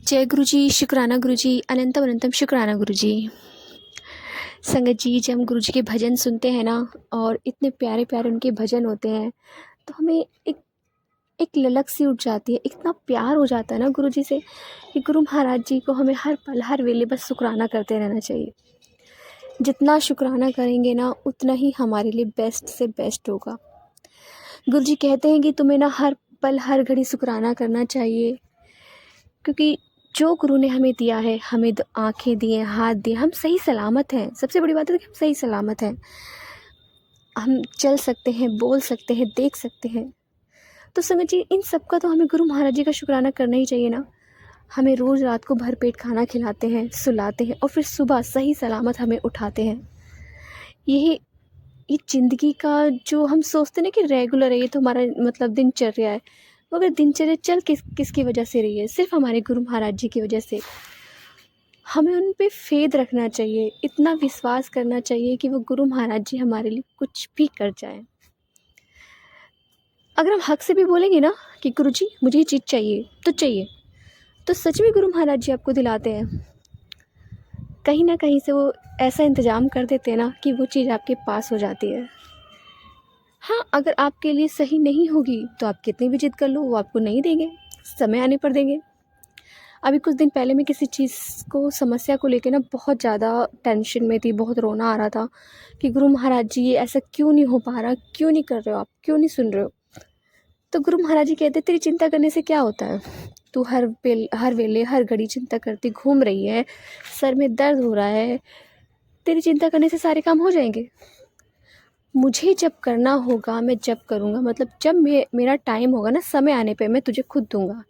जय गुरु जी, शुक्राना गुरु जी, अनंतम अनंतम शुक्राना गुरु जी। संगत जी, जब हम गुरु जी के भजन सुनते हैं ना, और इतने प्यारे प्यारे उनके भजन होते हैं, तो हमें एक एक ललक सी उठ जाती है। इतना प्यार हो जाता है ना गुरु जी से कि गुरु महाराज जी को हमें हर पल हर वेले बस शुक्राना करते रहना चाहिए। जितना शुक्राना करेंगे ना, उतना ही हमारे लिए बेस्ट से बेस्ट होगा। गुरु जी कहते हैं कि तुम्हें ना हर पल हर घड़ी शुक्राना करना चाहिए, क्योंकि जो गुरु ने हमें दिया है, हमें आँखें दी हैं, हाथ दिए, हम सही सलामत हैं। सबसे बड़ी बात है कि हम सही सलामत हैं, हम चल सकते हैं, बोल सकते हैं, देख सकते हैं। तो संगत जी, इन सब का तो हमें गुरु महाराज जी का शुक्राना करना ही चाहिए ना। हमें रोज़ रात को भरपेट खाना खिलाते हैं, सुलाते हैं, और फिर सुबह सही सलामत हमें उठाते हैं। यही ये ज़िंदगी का जो हम सोचते हैं ना कि रेगुलर है, ये तो हमारा मतलब दिनचर्या है, मगर दिनचर्या चल किसकी वजह से रही है? सिर्फ हमारे गुरु महाराज जी की वजह से। हमें उन पे फेथ रखना चाहिए, इतना विश्वास करना चाहिए कि वो गुरु महाराज जी हमारे लिए कुछ भी कर जाएं। अगर हम हक से भी बोलेंगे ना कि गुरु जी मुझे ये चीज़ चाहिए, तो सच में गुरु महाराज जी आपको दिलाते हैं। कहीं ना कहीं से वो ऐसा इंतज़ाम कर देते हैं ना कि वो चीज़ आपके पास हो जाती है। हाँ, अगर आपके लिए सही नहीं होगी तो आप कितनी भी जिद कर लो, वो आपको नहीं देंगे, समय आने पर देंगे। अभी कुछ दिन पहले मैं किसी चीज़ को समस्या को लेके ना बहुत ज़्यादा टेंशन में थी, बहुत रोना आ रहा था कि गुरु महाराज जी ये ऐसा क्यों नहीं हो पा रहा, क्यों नहीं कर रहे हो आप, क्यों नहीं सुन रहे हो। तो गुरु महाराज जी कहते, तेरी चिंता करने से क्या होता है, तू हर वेले हर घड़ी चिंता करती घूम रही है, सर में दर्द हो रहा है, तेरी चिंता करने से सारे काम हो जाएंगे। मुझे जब करना होगा मैं जब करूँगा, मतलब जब मेरा टाइम होगा ना, समय आने पे मैं तुझे खुद दूंगा।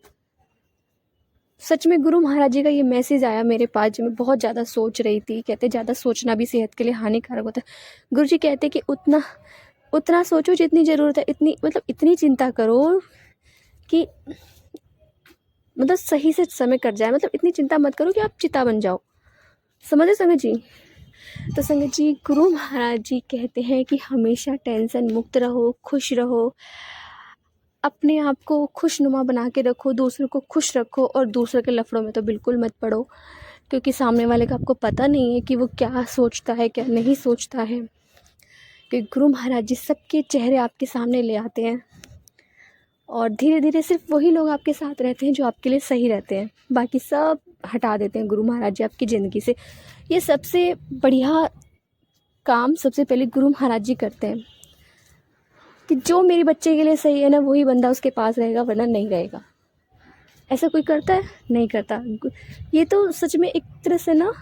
सच में गुरु महाराज जी का ये मैसेज आया मेरे पास जब मैं बहुत ज़्यादा सोच रही थी। कहते ज़्यादा सोचना भी सेहत के लिए हानिकारक होता है। गुरु जी कहते कि उतना उतना सोचो जितनी ज़रूरत है, इतनी चिंता करो कि मतलब सही से समय कट जाए। मतलब इतनी चिंता मत करो कि आप चिता बन जाओ। समझे संगत जी? तो संगत जी, गुरु महाराज जी कहते हैं कि हमेशा टेंशन मुक्त रहो, खुश रहो, अपने आप को खुशनुमा बना के रखो, दूसरों को खुश रखो, और दूसरों के लफड़ों में तो बिल्कुल मत पड़ो, क्योंकि सामने वाले का आपको पता नहीं है कि वो क्या सोचता है, क्या नहीं सोचता है। कि गुरु महाराज जी सबके चेहरे आपके सामने ले आते हैं, और धीरे धीरे सिर्फ वही लोग आपके साथ रहते हैं जो आपके लिए सही रहते हैं, बाकी सब हटा देते हैं गुरु महाराज जी आपकी ज़िंदगी से। ये सबसे बढ़िया काम सबसे पहले गुरु महाराज जी करते हैं कि जो मेरे बच्चे के लिए सही है ना, वही बंदा उसके पास रहेगा, वरना नहीं रहेगा। ऐसा कोई करता है? नहीं करता। ये तो सच में एक तरह से ना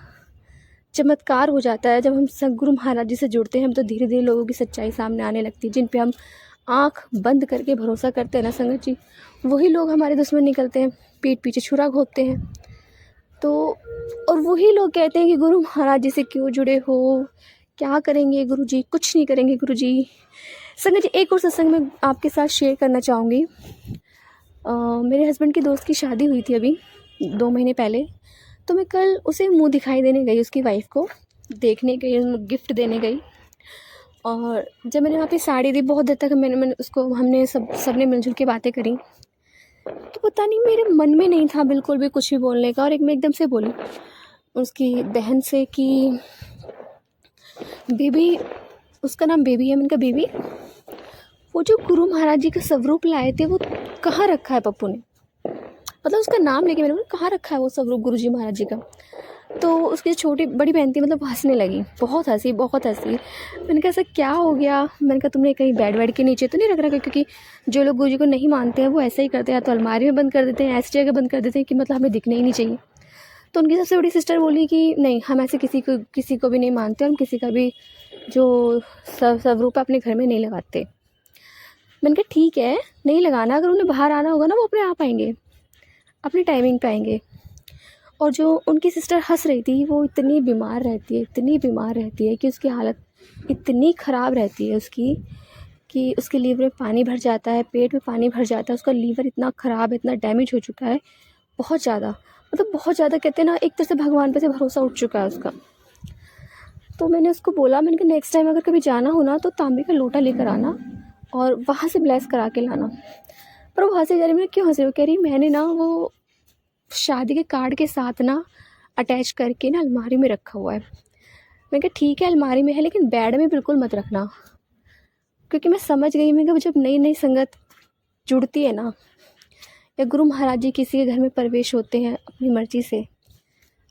चमत्कार हो जाता है जब हम सब गुरु महाराज जी से जुड़ते हैं। हम तो धीरे धीरे लोगों की सच्चाई सामने आने लगती है, जिन पे हम आँख बंद करके भरोसा करते हैं ना संगत जी, वही लोग हमारे दुश्मन निकलते हैं, पीठ पीछे छुरा घोंपते हैं। तो और वही लोग कहते हैं कि गुरु महाराज जी से क्यों जुड़े हो, क्या करेंगे गुरु जी? कुछ नहीं करेंगे गुरु जी। संगत जी, एक और सत्संग में आपके साथ शेयर करना चाहूँगी। मेरे हस्बैंड की दोस्त की शादी हुई थी अभी 2 महीने पहले। तो मैं कल उसे मुंह दिखाई देने गई, उसकी वाइफ को देखने गई, गिफ्ट देने गई। और जब मैंने वहाँ पे साड़ी दी, बहुत देर तक मैंने उसको हमने सबने मिलजुल के बातें करी। तो पता नहीं मेरे मन में नहीं था बिल्कुल भी कुछ भी बोलने का, और मैं एकदम से बोली उसकी बहन से कि बेबी, उसका नाम बेबी है। मैंने कहा बेबी, वो जो गुरु महाराज जी का स्वरूप लाए थे वो कहाँ रखा है पप्पू ने? मतलब उसका नाम लेके मैंने बोला कहाँ रखा है वो स्वरूप गुरु जी महाराज जी का? तो उसकी छोटी बड़ी बहन थी, मतलब हंसने लगी, बहुत हंसी। मैंने कहा ऐसा क्या हो गया? मैंने कहा तुमने कहीं बेड वेड के नीचे तो नहीं रख रखा? क्योंकि जो लोग गुरु जी को नहीं मानते हैं वो ऐसा ही करते हैं, तो अलमारी में बंद कर देते हैं, ऐसी जगह बंद कर देते हैं कि मतलब हमें दिखने ही नहीं चाहिए। तो उनकी सबसे बड़ी सिस्टर बोली कि नहीं, हम ऐसे किसी को भी नहीं मानते, हम किसी का भी जो स्वरूप अपने घर में नहीं लगाते। मैंने कहा ठीक है, नहीं लगाना, अगर उन्हें बाहर आना होगा ना वो अपने आप आएंगे, अपनी टाइमिंग पे आएंगे। और जो उनकी सिस्टर हंस रही थी, वो इतनी बीमार रहती है कि उसकी हालत इतनी ख़राब रहती है उसकी, कि उसके लीवर में पानी भर जाता है, पेट में पानी भर जाता है, उसका लीवर इतना ख़राब है, इतना डैमेज हो चुका है, बहुत ज़्यादा, मतलब बहुत ज़्यादा। कहते हैं ना, एक तरह से भगवान पे से भरोसा उठ चुका है उसका। तो मैंने उसको बोला, मैंने कहा नेक्स्ट टाइम अगर कभी जाना हो ना, तो तांबे का लोटा लेकर आना और वहाँ से ब्लेस करा के लाना। पर वो हंसे जा रही। मैंने क्यों हंस रही हो? कह रही मैंने ना वो शादी के कार्ड के साथ ना अटैच करके ना अलमारी में रखा हुआ है। मैंने कहा ठीक है अलमारी में है, लेकिन बेड में बिल्कुल मत रखना, क्योंकि मैं समझ गई। मैं जब नई नई संगत जुड़ती है ना, या गुरु महाराज जी किसी के घर में प्रवेश होते हैं अपनी मर्जी से,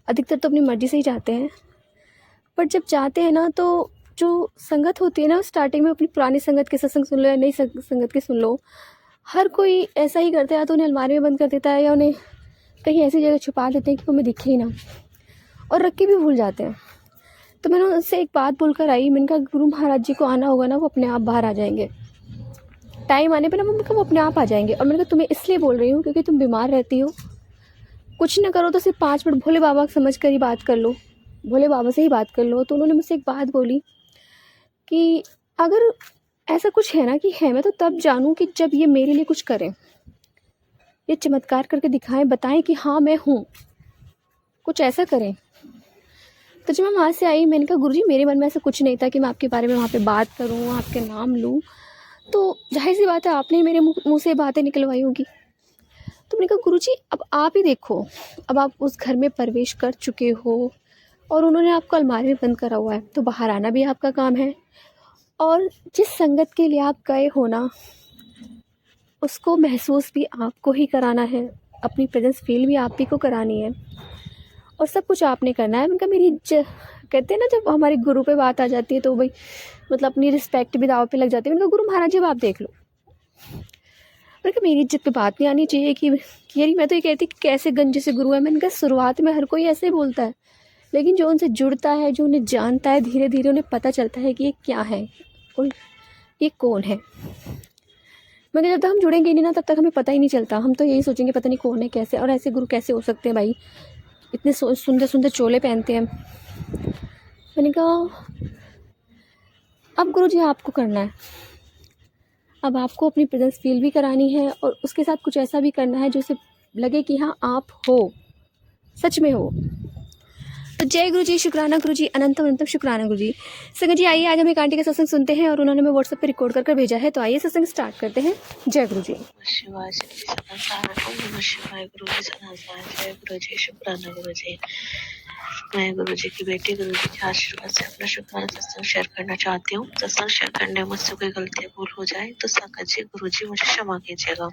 अधिकतर तो अपनी मर्जी से ही जाते हैं, पर जब जाते हैं ना तो जो संगत होती है ना, स्टार्टिंग में अपनी पुरानी संगत के सत्संग सुन लो या नई संगत के सुन लो, हर कोई ऐसा ही करता है, या तो उन्हें अलमारी में बंद कर देता है या उन्हें कहीं ऐसी जगह छुपा देते हैं कि वो हमें दिखे ही ना, और रख के भी भूल जाते हैं। तो मैंने उनसे एक बात बोलकर आई, मैंने कहा गुरु महाराज जी को आना होगा ना, वो अपने आप बाहर आ जाएंगे, टाइम आने पर ना मैंने कहा वो अपने आप आ जाएंगे। और मैंने कहा तुम्हें इसलिए बोल रही हूँ क्योंकि तुम बीमार रहती हो, कुछ ना करो तो सिर्फ 5 मिनट भोले बाबा समझ कर ही बात कर लो, भोले बाबा से ही बात कर लो। तो उन्होंने मुझसे एक बात बोली कि अगर ऐसा कुछ है ना कि है, मैं तो तब जानूँ कि जब ये मेरे लिए कुछ करें, ये चमत्कार करके दिखाएं, बताएं कि हाँ मैं हूँ, कुछ ऐसा करें। तो जब मैं वहाँ से आई, मैंने कहा गुरुजी मेरे मन में ऐसा कुछ नहीं था कि मैं आपके बारे में वहाँ पे बात करूँ, आपके नाम लूँ, तो जाहिर सी बात है आपने ही मेरे मुँह से बातें निकलवाई होगी। तो मैंने कहा गुरुजी अब आप ही देखो, अब आप उस घर में प्रवेश कर चुके हो और उन्होंने आपको अलमारी में बंद करा हुआ है, तो बाहर आना भी आपका काम है, और जिस संगत के लिए आप गए हो ना, उसको महसूस भी आपको ही कराना है, अपनी प्रेजेंस फील भी आप ही को करानी है, और सब कुछ आपने करना है। मैंने कहा कहते हैं ना जब हमारे गुरु पे बात आ जाती है तो भाई मतलब अपनी रिस्पेक्ट भी दाव पे लग जाती है। मैंने कहा गुरु महाराज जी अब आप देख लो। मैंने कहा मेरी इज्जत पे बात नहीं आनी चाहिए कि यारी मैं तो ये कहती कि कैसे गंजे से गुरु है। मैंने कहा शुरुआत में हर कोई ऐसे ही बोलता है, लेकिन जो उनसे जुड़ता है, जो उन्हें जानता है, धीरे धीरे उन्हें पता चलता है कि ये क्या है और ये कौन है। मगर जब तक हम जुड़ेंगे नहीं ना, तब तक हमें पता ही नहीं चलता। हम तो यही सोचेंगे पता नहीं कौन है, कैसे, और ऐसे गुरु कैसे हो सकते हैं भाई, इतने सुंदर सुंदर चोले पहनते हैं। मैंने कहा अब गुरु जी आपको करना है, अब आपको अपनी प्रेजेंस फील भी करानी है और उसके साथ कुछ ऐसा भी करना है जो उसे लगे कि हाँ आप हो, सच में हो। तो जय गुरु जी, शुक्राना गुरु जी, अनंतम अनंतम शुक्राना गुरु जी। संगत जी आइए आज हम एक आंटी का सत्संग सुनते हैं और उन्होंने हमें व्हाट्सएप पे रिकॉर्ड कर भेजा है, तो आइए सत्संग स्टार्ट करते हैं। जय गुरु जी। शिवाय शिवाय गुरु जी सनातन, जय गुरु जी, शुक्राना गुरु जी। मैं गुरु जी की बेटी गुरु जी के आशीर्वाद से अपना शुक्राना सत्संग शेयर करना चाहती हूँ। सत्संग शेयर करने में मुझसे कोई गलती भूल हो जाए तो संगत जी गुरु जी मुझे क्षमा कीजिएगा।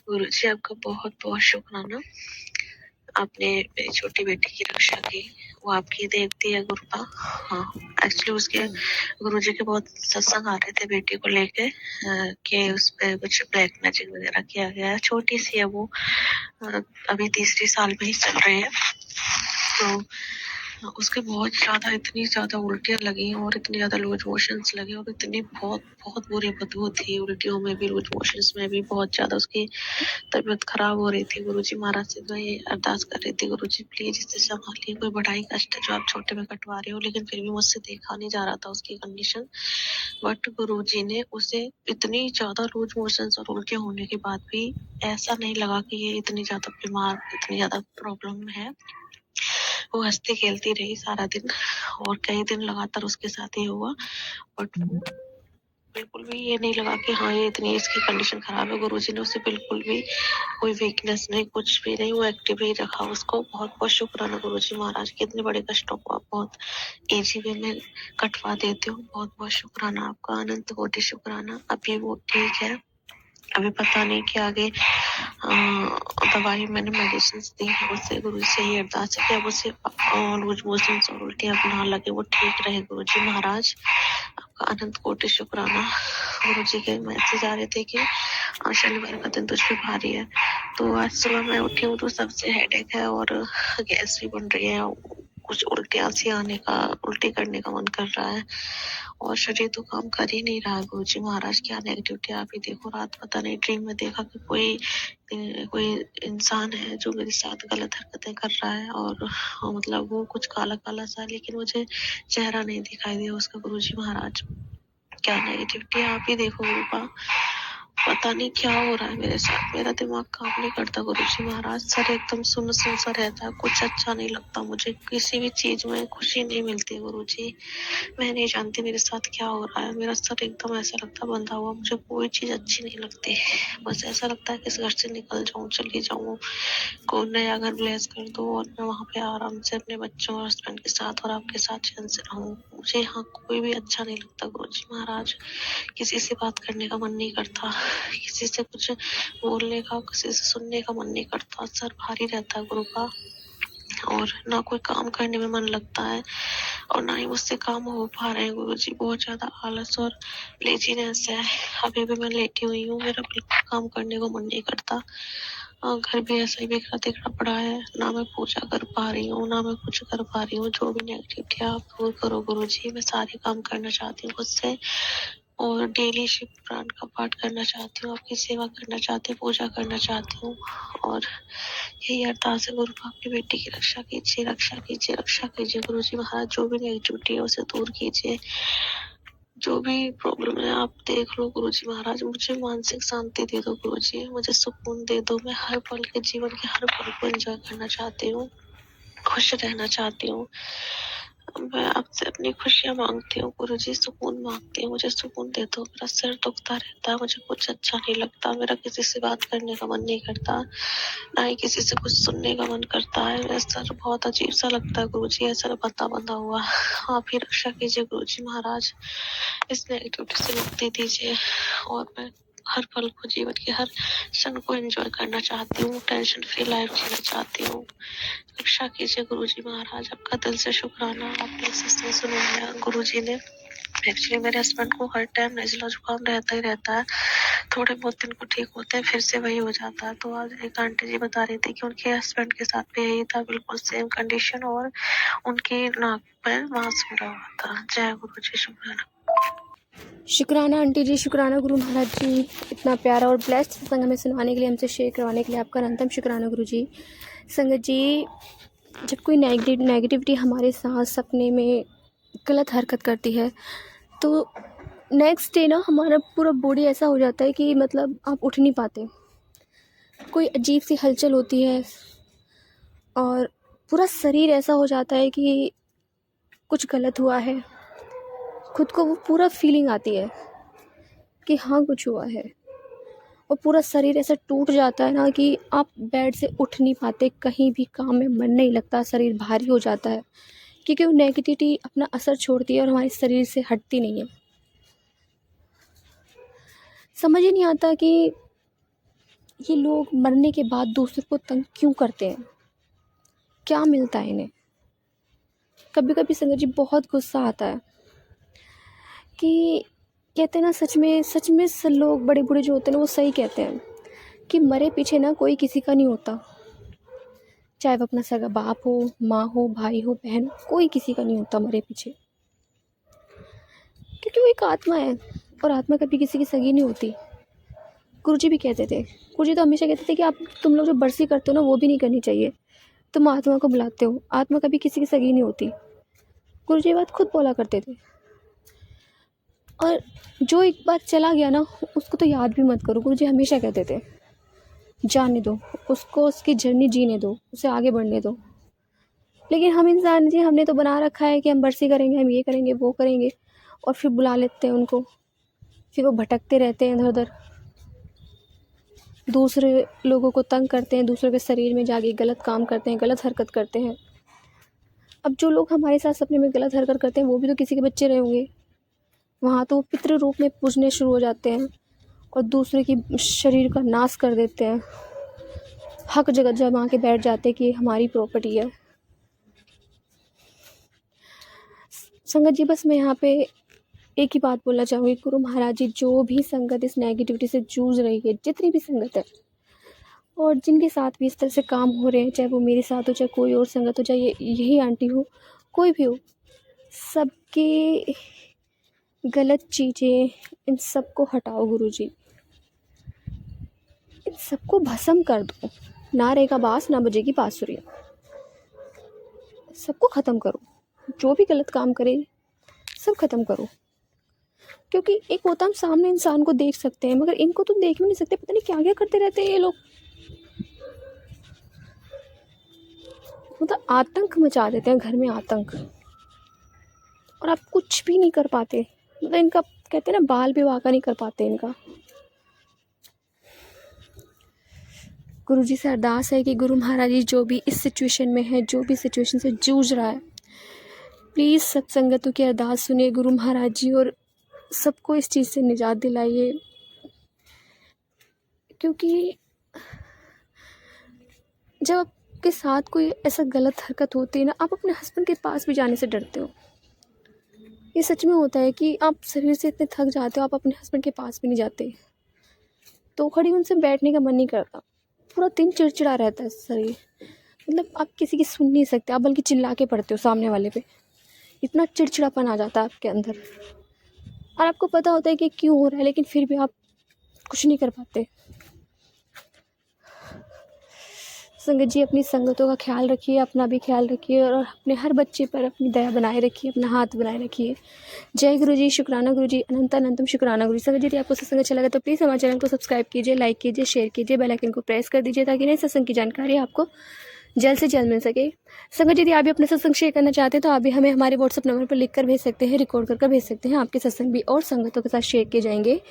गुरु जी आपका बहुत बहुत शुक्राना, आपने मेरी छोटी बेटी की रक्षा की। वो आपकी देवती है गुरुपा। हाँ, एक्चुअली उसके गुरुजी के बहुत सत्संग आ रहे थे बेटी को लेके कि उस पे कुछ ब्लैक मैजिक वगैरह किया गया है। छोटी सी है वो, अभी 3री साल में ही चल रही है। तो उसके बहुत ज़्यादा, इतनी ज़्यादा उल्टियाँ लगी और इतनी ज़्यादा लूज मोशंस लगे और इतनी बहुत बहुत बुरी बदबू थी। उल्टियों में भी, लूज मोशंस में भी बहुत ज़्यादा उसकी तबीयत खराब हो रही थी। गुरुजी महाराज से तो ये अरदास कर रही थी, गुरुजी प्लीज इसे संभालिए, कोई बढ़ाई कष्ट है जो आप छोटे में कटवा रहे हो। लेकिन फिर भी मुझसे देखा नहीं जा रहा था उसकी कंडीशन। बट गुरुजी ने उसे इतनी ज़्यादा लूज मोशंस और उल्टियाँ होने के बाद भी ऐसा नहीं लगा कि ये इतनी ज़्यादा बीमार, इतनी ज़्यादा प्रॉब्लम है। वो हंसती खेलती रही सारा दिन और कई दिन लगातार उसके साथ ही हुआ। बट बिल्कुल भी ये नहीं लगा कि हाँ ये इतनी इसकी कंडीशन खराब है। गुरुजी ने उसे बिल्कुल भी कोई वीकनेस नहीं, कुछ भी नहीं, वो एक्टिव ही रखा उसको। बहुत बहुत शुक्राना गुरुजी महाराज के, इतने बड़े कष्टों को आप बहुत इजी वे में कटवा देते हो। बहुत बहुत शुक्राना आपका, अनंत कोटि शुक्राना। अभी वो ठीक है, अभी पता नहीं कि आगे दवाई मैंने मेडिसिन दी है उसे। गुरु से ये अरदास है कि अब उसे लूज मोशन और उल्टी अब ना लगे, वो ठीक रहे। गुरु जी महाराज आपका अनंत कोटि शुक्राना। गुरु जी के मैसेज आ रहे थे कि शनिवार का दिन तुझ पे भारी है। तो आज सुबह मैं उठी हूँ तो सबसे हेडेक है और गैस भी बन रही है, कुछ उल्टियाँ सी आने का, उल्टी करने का मन कर रहा है और शरीर तो काम कर ही नहीं रहा। गुरु जी महाराज क्या नेगेटिविटी आप ही देखो। रात पता नहीं ड्रीम में देखा कि कोई इंसान है जो मेरे साथ गलत हरकतें कर रहा है और मतलब वो कुछ काला काला सा, लेकिन मुझे चेहरा नहीं दिखाई दिया उसका। गुरु जी महाराज क्या नेगेटिविटी आप ही देखो रूपा। पता नहीं क्या हो रहा है मेरे साथ, मेरा दिमाग काम नहीं करता गुरुजी महाराज। सर एकदम सुन्न सुन्न सा रहता है, कुछ अच्छा नहीं लगता मुझे, किसी भी चीज में खुशी नहीं मिलती गुरुजी। मैं नहीं जानती मेरे साथ क्या हो रहा है, मेरा सर एकदम ऐसा लगता है बंधा हुआ, मुझे कोई चीज अच्छी नहीं लगती। बस ऐसा लगता है कि इस घर से निकल जाऊं, चली जाऊं, कोई नया घर ब्लेस कर दो और मैं वहां पे आराम से अपने बच्चों और हस्बैंड के साथ और आपके साथ चैन से रहूं। मुझे यहाँ कोई भी अच्छा नहीं लगता गुरुजी महाराज। किसी से बात करने का मन नहीं करता, किसी से कुछ बोलने का, किसी से सुनने का मन नहीं करता, सर भारी रहता है गुरु का, और ना कोई काम करने में मन लगता है और ना ही मुझसे काम हो पा रहे हैं गुरुजी। बहुत ज्यादा आलस और लेजीनेस है। अभी भी मैं लेटी हुई हूँ, मेरा बिल्कुल काम करने को मन नहीं करता। घर भी ऐसा ही बिखरा तिखरा पड़ा है, ना मैं पूजा कर पा रही हूँ, ना मैं कुछ कर पा रही हूँ। जो भी नेगेटिविटी आप दूर करो गुरुजी, मैं सारे काम करना चाहती हूँ खुद से, और डेली शिव पुराण का पाठ करना चाहती हूँ, आपकी सेवा करना चाहती हूँ, पूजा करना चाहती हूँ। और यही अरदास है गुरु, आपकी बेटी की रक्षा कीजिए, रक्षा कीजिए, रक्षा कीजिए गुरुजी महाराज। जो भी नेगेटिविटी है उसे दूर कीजिए, जो भी प्रॉब्लम है आप देख लो गुरुजी महाराज। मुझे मानसिक शांति दे दो गुरुजी, मुझे सुकून दे दो। मैं हर पल के जीवन के हर पल को एंजॉय करना चाहती हूँ, खुश रहना चाहती हूँ। मैं आपसे अपनी खुशियाँ मांगती हूँ गुरुजी, सुकून मांगती हूँ, मुझे सुकून दे दो। मेरा सिर दुखता रहता है, मुझे कुछ अच्छा नहीं लगता, मेरा किसी से बात करने का मन नहीं करता, ना ही किसी से कुछ सुनने का मन करता है। मेरा सर बहुत अजीब सा लगता है गुरुजी, ऐसा बंधा बंधा हुआ। आप ही रक्षा कीजिए गुरुजी महाराज, इस नेगेटिविटी से मुक्ति दीजिए, और मैं हर पल को, जीवन के हर क्षण को एंजॉय करना चाहती हूँ, टेंशन फ्री लाइफ जीना चाहती हूँ। रक्षा कीजिए गुरुजी महाराज, आपका दिल से शुक्राना, आपने सत्संग सुनाया गुरुजी ने। एक्चुअली मेरे हस्बैंड को हर टाइम नज़ला जुकाम रहता ही रहता है, थोड़े बहुत दिन को ठीक होते हैं, फिर से वही हो जाता है। तो आज एक आंटी जी बता रही थी कि उनके हस्बैंड के साथ भी यही था, बिल्कुल सेम कंडीशन, और उनकी नाक पर मांस भरा हुआ था। जय गुरु जी, शुक्राना। शुक्राना आंटी जी, शुक्राना गुरु महाराज जी, इतना प्यारा और ब्लेस्ड सत्संग हमें सुनवाने के लिए, हमसे शेयर करवाने के लिए आपका अनंतम शुक्राना गुरु जी। संगत जी, जब कोई नेगेटिविटी हमारे साथ सपने में गलत हरकत करती है तो नेक्स्ट डे ना हमारा पूरा बॉडी ऐसा हो जाता है कि मतलब आप उठ नहीं पाते, कोई अजीब सी हलचल होती है और पूरा शरीर ऐसा हो जाता है कि कुछ गलत हुआ है। खुद को वो पूरा फीलिंग आती है कि हाँ कुछ हुआ है, और पूरा शरीर ऐसा टूट जाता है ना कि आप बेड से उठ नहीं पाते, कहीं भी काम में मन नहीं लगता, शरीर भारी हो जाता है, क्योंकि वो नेगेटिविटी अपना असर छोड़ती है और हमारे शरीर से हटती नहीं है। समझ ही नहीं आता कि ये लोग मरने के बाद दूसरे को तंग क्यों करते हैं, क्या मिलता है इन्हें। कभी कभी संगत जी बहुत गुस्सा आता है कि कहते हैं ना, सच में सब लोग बड़े बूढ़े जो होते हैं ना वो सही कहते हैं कि मरे पीछे ना कोई किसी का नहीं होता, चाहे वो अपना सगा बाप हो, माँ हो, भाई हो, बहन हो, कोई किसी का नहीं होता मरे पीछे, क्योंकि वो एक आत्मा है और आत्मा कभी किसी की सगी नहीं होती। गुरुजी भी कहते थे, गुरुजी तो हमेशा कहते थे कि तुम लोग जो बरसी करते हो ना वो भी नहीं करनी चाहिए, तुम आत्मा को बुलाते हो, आत्मा कभी किसी की सगी नहीं होती। गुरुजी ये बात खुद बोला करते थे। और जो एक बार चला गया ना उसको तो याद भी मत करो, गुरुजी हमेशा कहते थे जाने दो उसको, उसकी जर्नी जीने दो, उसे आगे बढ़ने दो। लेकिन हम इंसान जी, हमने तो बना रखा है कि हम बरसी करेंगे, हम ये करेंगे, वो करेंगे, और फिर बुला लेते हैं उनको, फिर वो भटकते रहते हैं इधर उधर, दूसरे लोगों को तंग करते हैं, दूसरों के शरीर में जाके गलत काम करते हैं, गलत हरकत करते हैं। अब जो लोग हमारे साथ सपने में गलत हरकत करते हैं वो भी तो किसी के बच्चे रहे होंगे, वहाँ तो वो पितृ रूप में पूजने शुरू हो जाते हैं और दूसरे की शरीर का नाश कर देते हैं, हक जगह जमा के बैठ जाते हैं कि हमारी प्रॉपर्टी है। संगत जी, बस मैं यहाँ पे एक ही बात बोलना चाहूँगी, गुरु महाराज जी, जो भी संगत इस नेगेटिविटी से जूझ रही है, जितनी भी संगत है और जिनके साथ भी इस तरह से काम हो रहे हैं, चाहे वो मेरे साथ हो, चाहे कोई और संगत हो, चाहे यही आंटी हो, कोई भी हो, सबके गलत चीज़ें, इन सबको हटाओ गुरुजी, इन सबको भस्म कर दो, ना रहेगा बास, ना बजेगी बांसुरी, सबको ख़त्म करो। जो भी गलत काम करे सब ख़त्म करो। क्योंकि एक होता हम सामने इंसान को देख सकते हैं, मगर इनको तो देख भी नहीं सकते, पता नहीं क्या क्या करते रहते हैं ये लोग। मतलब आतंक मचा देते हैं घर में, आतंक, और आप कुछ भी नहीं कर पाते। मतलब इनका कहते हैं ना, बाल विवाह का नहीं कर पाते इनका। गुरु जी से अरदास है कि गुरु महाराज जी जो भी इस सिचुएशन में है, जो भी सिचुएशन से जूझ रहा है, प्लीज़ सत्संगतों की अरदास सुनिए गुरु महाराज जी, और सबको इस चीज़ से निजात दिलाइए। क्योंकि जब आपके साथ कोई ऐसा गलत हरकत होती है ना, आप अपने हस्बैंड के पास भी जाने से डरते हो। ये सच में होता है कि आप शरीर से इतने थक जाते हो, आप अपने हस्बैंड के पास भी नहीं जाते, तो खड़ी उनसे बैठने का मन नहीं करता, पूरा दिन चिड़चिड़ा रहता है शरीर। मतलब आप किसी की सुन नहीं सकते, आप बल्कि चिल्ला के पड़ते हो सामने वाले पे, इतना चिड़चिड़ापन आ जाता है आपके अंदर। और आपको पता होता है कि क्यों हो रहा है, लेकिन फिर भी आप कुछ नहीं कर पाते। संगत जी अपनी संगतों का ख्याल रखिए, अपना भी ख्याल रखिए, और अपने हर बच्चे पर अपनी दया बनाए रखिए, अपना हाथ बनाए रखिए। जय गुरु जी, शुक्राना गुरु जी, अनंतम शुक्राना गुरु जी। संगत जी, यदि आपको सत्संग अच्छा लगा तो प्लीज़ हमारे चैनल को सब्सक्राइब कीजिए, लाइक कीजिए, शेयर कीजिए, बेल आइकन को प्रेस कर दीजिए, ताकि नए सत्संग की जानकारी आपको जल्द से जल्द मिल सके। संगत जी, यदि आप भी अपना सत्संग शेयर करना चाहते हैं तो आप भी हमें हमारे व्हाट्सअप नंबर पर लिख कर भेज सकते हैं, रिकॉर्ड कर भेज सकते हैं। आपके सत्संग भी और संगतों के साथ शेयर किए जाएंगे।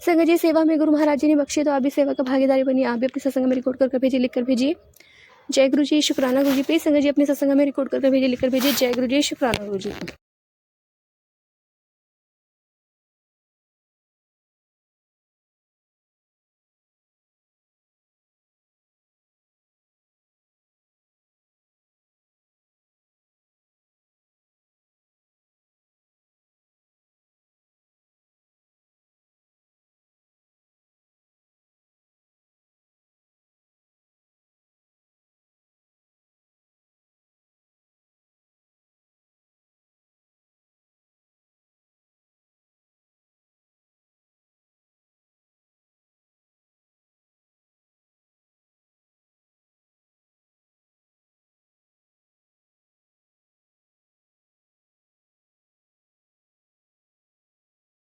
संगत जी, सेवा में गुरु महाराज जी ने बख्शी, तो आप भी सेवा का भागीदारी बनिए, आप भी अपने सत्संग में रिकॉर्ड कर भेजिए, लिख कर भेजिए। जय गुरु जी, शुक्राना गुरु जी। प्लीज संगत जी अपने सत्संग में रिकॉर्ड कर भेजिए, लिख कर भेजिए। जय गुरु जी, शुक्राना गुरु जी।